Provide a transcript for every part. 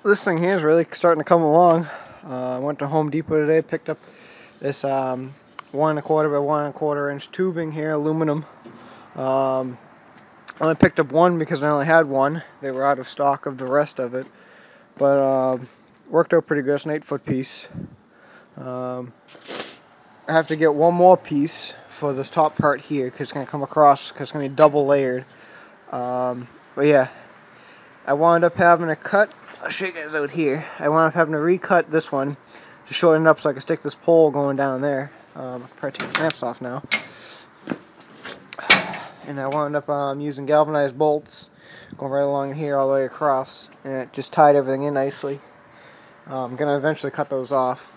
this thing here is really starting to come along. I went to Home Depot today, picked up this 1 1/4 by 1 1/4 inch tubing here, aluminum. I only picked up one because I only had one. They were out of stock of the rest of it, but worked out pretty good. It's an 8-foot piece. I have to get one more piece for this top part here because it's going to come across, because it's going to be double layered. But yeah, I wound up having to cut, I'll show you guys out here, I wound up having to recut this one to shorten it up so I can stick this pole going down there. I can probably take the clamps off now. And I wound up using galvanized bolts going right along here all the way across, and it just tied everything in nicely. I'm going to eventually cut those off.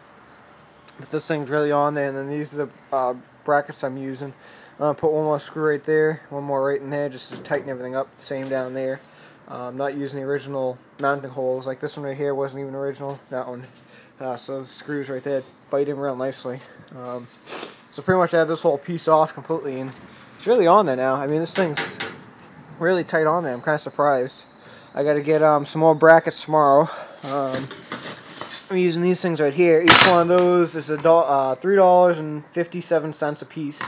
But this thing's really on there, and then these are the brackets I'm using. I'm going to put one more screw right there, one more right in there, just to tighten everything up. Same down there. I'm not using the original mounting holes. Like this one right here wasn't even original. That one. So those screws right there bite in real nicely. So pretty much I had this whole piece off completely, and it's really on there now. I mean, this thing's really tight on there. I'm kind of surprised. I got to get some more brackets tomorrow. I'm using these things right here. Each one of those is $3.57 a piece.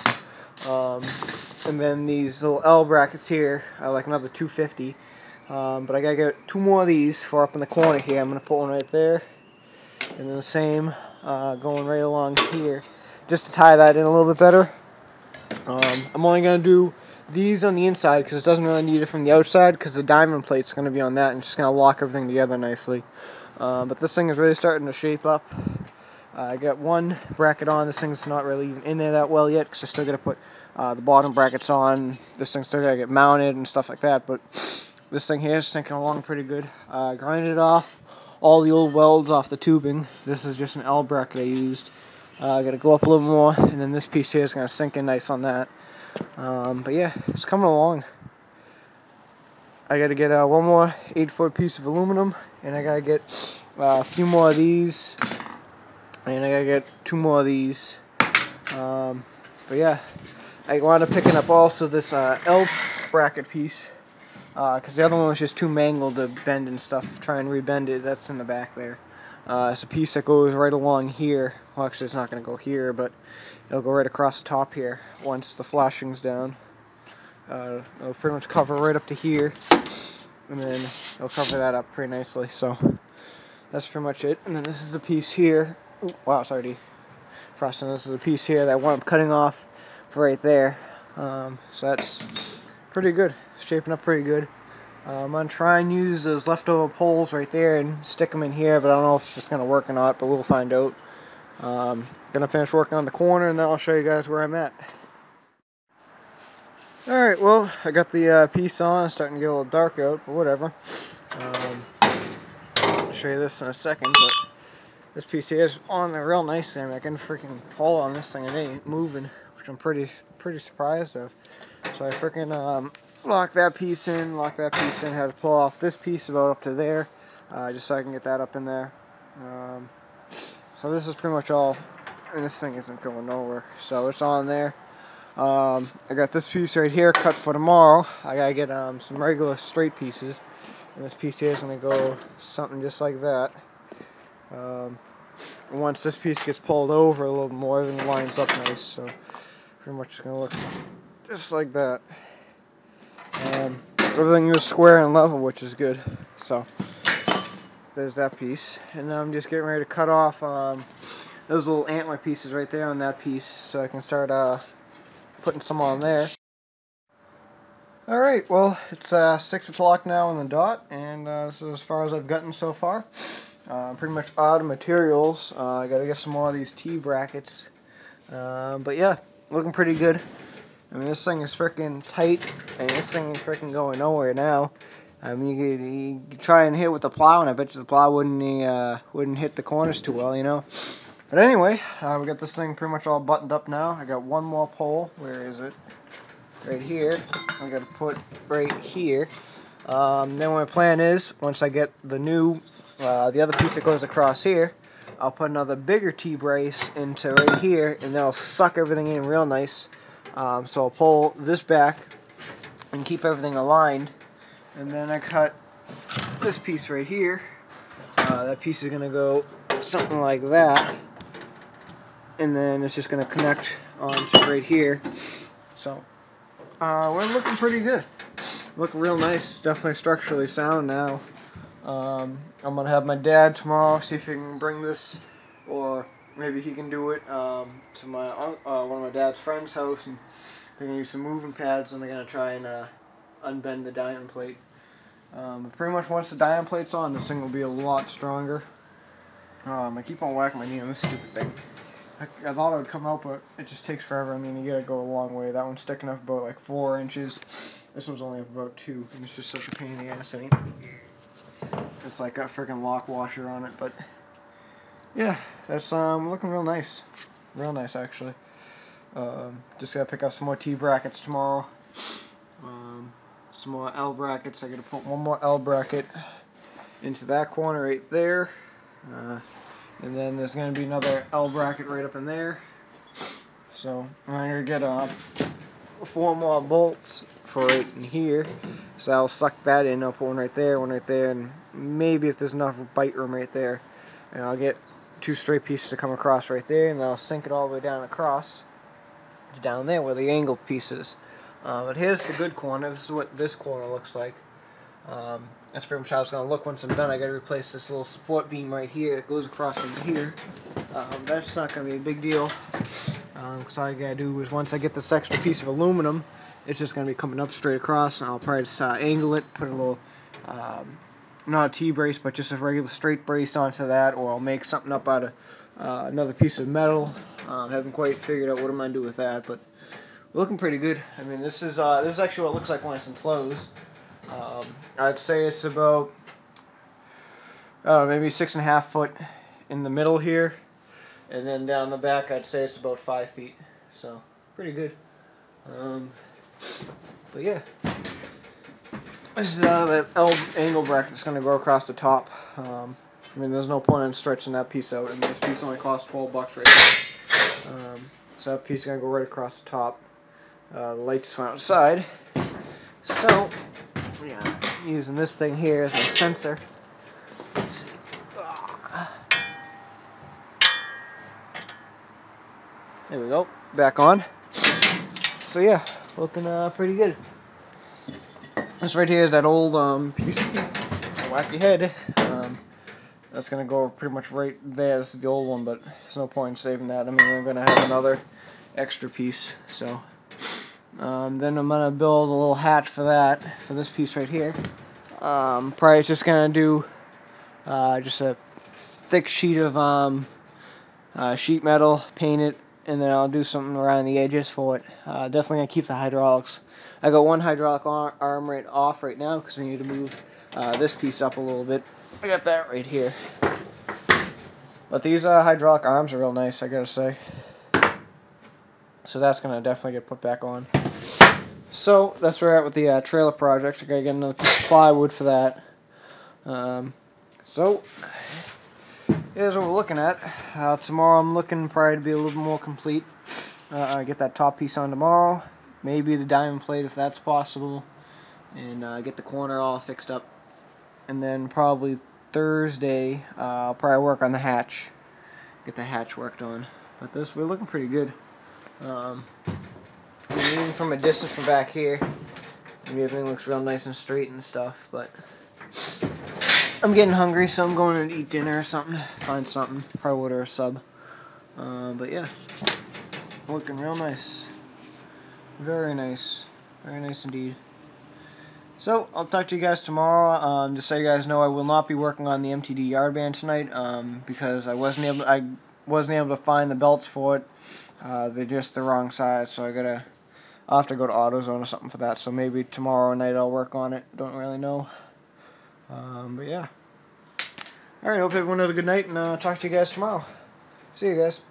And then these little L brackets here are like another $2.50. But I gotta get 2 more of these for up in the corner here. I'm gonna put one right there, and then the same going right along here, just to tie that in a little bit better. I'm only gonna do these on the inside because it doesn't really need it from the outside, because the diamond plate's gonna be on that and it's just gonna lock everything together nicely. But this thing is really starting to shape up. I got one bracket on. This thing's not really even in there that well yet because I still got to put the bottom brackets on. This thing's still got to get mounted and stuff like that. But this thing here is sinking along pretty good. Grinded off all the old welds off the tubing. This is just an L bracket I used. I got to go up a little more, and then this piece here is going to sink in nice on that. But yeah, it's coming along. I got to get one more 8-foot piece of aluminum, and I got to get a few more of these, and I got to get 2 more of these. But yeah, I wound up picking up also this L bracket piece, because the other one was just too mangled to bend and stuff. Try and rebend it. That's in the back there. It's a piece that goes right along here. Well, actually, it's not going to go here, but it'll go right across the top here once the flashing's down. It'll pretty much cover right up to here, and then it'll cover that up pretty nicely. So that's pretty much it. And then this is a piece here. Ooh, wow, it's already frosting. This is a piece here that I wound up cutting off for right there. So that's pretty good. Shaping up pretty good. I'm going to try and use those leftover poles right there and stick them in here, but I don't know if it's going to work or not, but we'll find out. Going to finish working on the corner, and then I'll show you guys where I'm at. Alright, well, I got the piece on. It's starting to get a little dark out, but whatever. I'll show you this in a second, but this piece here is on there real nicely. I mean, I can freaking pull on this thing and it ain't moving, which I'm pretty surprised of. So I freaking lock that piece in, had to pull off this piece about up to there, just so I can get that up in there. So this is pretty much all, and this thing isn't going nowhere, so it's on there. I got this piece right here cut for tomorrow. I gotta get some regular straight pieces, and this piece here is gonna go something just like that. Once this piece gets pulled over a little more, everything lines up nice, so pretty much it's gonna look just like that. Everything is square and level, which is good. So there's that piece, and I'm just getting ready to cut off those little antler pieces right there on that piece, so I can start putting some on there. Alright, well, it's 6 o'clock now on the dot, and this is as far as I've gotten so far. Pretty much out of materials. I gotta get some more of these T brackets. But yeah, looking pretty good. I mean, this thing is freaking tight, and this thing is freaking going nowhere now. I mean, you could try and hit it with the plow, and I bet you the plow wouldn't hit the corners too well, you know. But anyway, we got this thing pretty much all buttoned up now. I got one more pole. Where is it? Right here. I got to put right here. Then my plan is, once I get the new, the other piece that goes across here, I'll put another bigger T-brace into right here, and that'll suck everything in real nice. So I'll pull this back and keep everything aligned, and then I cut this piece right here That piece is going to go something like that, and then it's just going to connect onto right here. So we're looking pretty good. Look real nice. Definitely structurally sound now. I'm going to have my dad tomorrow, see if he can bring this, or maybe he can do it to my one of my dad's friend's house, and they're going to use some moving pads, and they're going to try and unbend the diamond plate. But pretty much once the diamond plate's on, this thing will be a lot stronger. I keep on whacking my knee on this stupid thing. I thought it would come out, but it just takes forever. I mean, you gotta go a long way. That one's sticking up about like 4 inches. This one's only about 2, and it's just such a pain in the ass. It's like a freaking lock washer on it, but yeah, that's looking real nice. Real nice, actually. Just gotta pick up some more T brackets tomorrow. Some more L brackets. I gotta put one more L bracket into that corner right there. And then there's going to be another L bracket right up in there. So I'm going to get 4 more bolts for right in here. So I'll suck that in. I'll put one right there, and maybe if there's enough bite room right there. And I'll get 2 straight pieces to come across right there, and then I'll sink it all the way down across to down there where the angle piece is. But here's the good corner. This is what this corner looks like. That's pretty much how it's going to look once I'm done. I got to replace this little support beam right here that goes across from here. That's not going to be a big deal. Because all I got to do is once I get this extra piece of aluminum, it's just going to be coming up straight across, and I'll probably just angle it, put a little, not a T-brace, but just a regular straight brace onto that, or I'll make something up out of another piece of metal. Haven't quite figured out what I'm going to do with that, but looking pretty good. I mean, this is actually what it looks like when it's enclosed. I'd say it's about maybe 6.5 foot in the middle here, and then down the back I'd say it's about 5 feet. So pretty good. But yeah, this is that L angle bracket that's going to go across the top. I mean, there's no point in stretching that piece out, and this piece only costs $12 right now. So that piece is going to go right across the top. The lights from outside. So yeah, I'm using this thing here as my sensor. Let's see. There we go. Back on. So yeah, looking pretty good. This right here is that old piece of wacky head. That's gonna go pretty much right there. This is the old one, but there's no point in saving that. I mean, we're gonna have another extra piece. So then I'm gonna build a little hatch for that, for this piece right here. Probably just gonna do just a thick sheet of sheet metal, paint it, and then I'll do something around the edges for it. Definitely gonna keep the hydraulics. I got one hydraulic arm right off right now because we need to move this piece up a little bit. I got that right here. But these hydraulic arms are real nice, I gotta say. So that's gonna definitely get put back on. So that's where we're at with the trailer project. I gotta get another piece of plywood for that. So here's what we're looking at. Tomorrow I'm looking probably to be a little more complete. Get that top piece on tomorrow. Maybe the diamond plate if that's possible. And get the corner all fixed up. And then probably Thursday I'll probably work on the hatch. Get the hatch worked on. But we're looking pretty good. Even from a distance from back here, maybe everything looks real nice and straight and stuff, but I'm getting hungry, so I'm going to eat dinner or something, find something, probably order a sub. But yeah, looking real nice. Very nice indeed. So I'll talk to you guys tomorrow. Just so you guys know, I will not be working on the MTD yard band tonight because I wasn't able to find the belts for it. They're just the wrong size, so I'll have to go to AutoZone or something for that. So maybe tomorrow night I'll work on it. Don't really know. But yeah. Alright, hope everyone had a good night, and talk to you guys tomorrow. See you guys.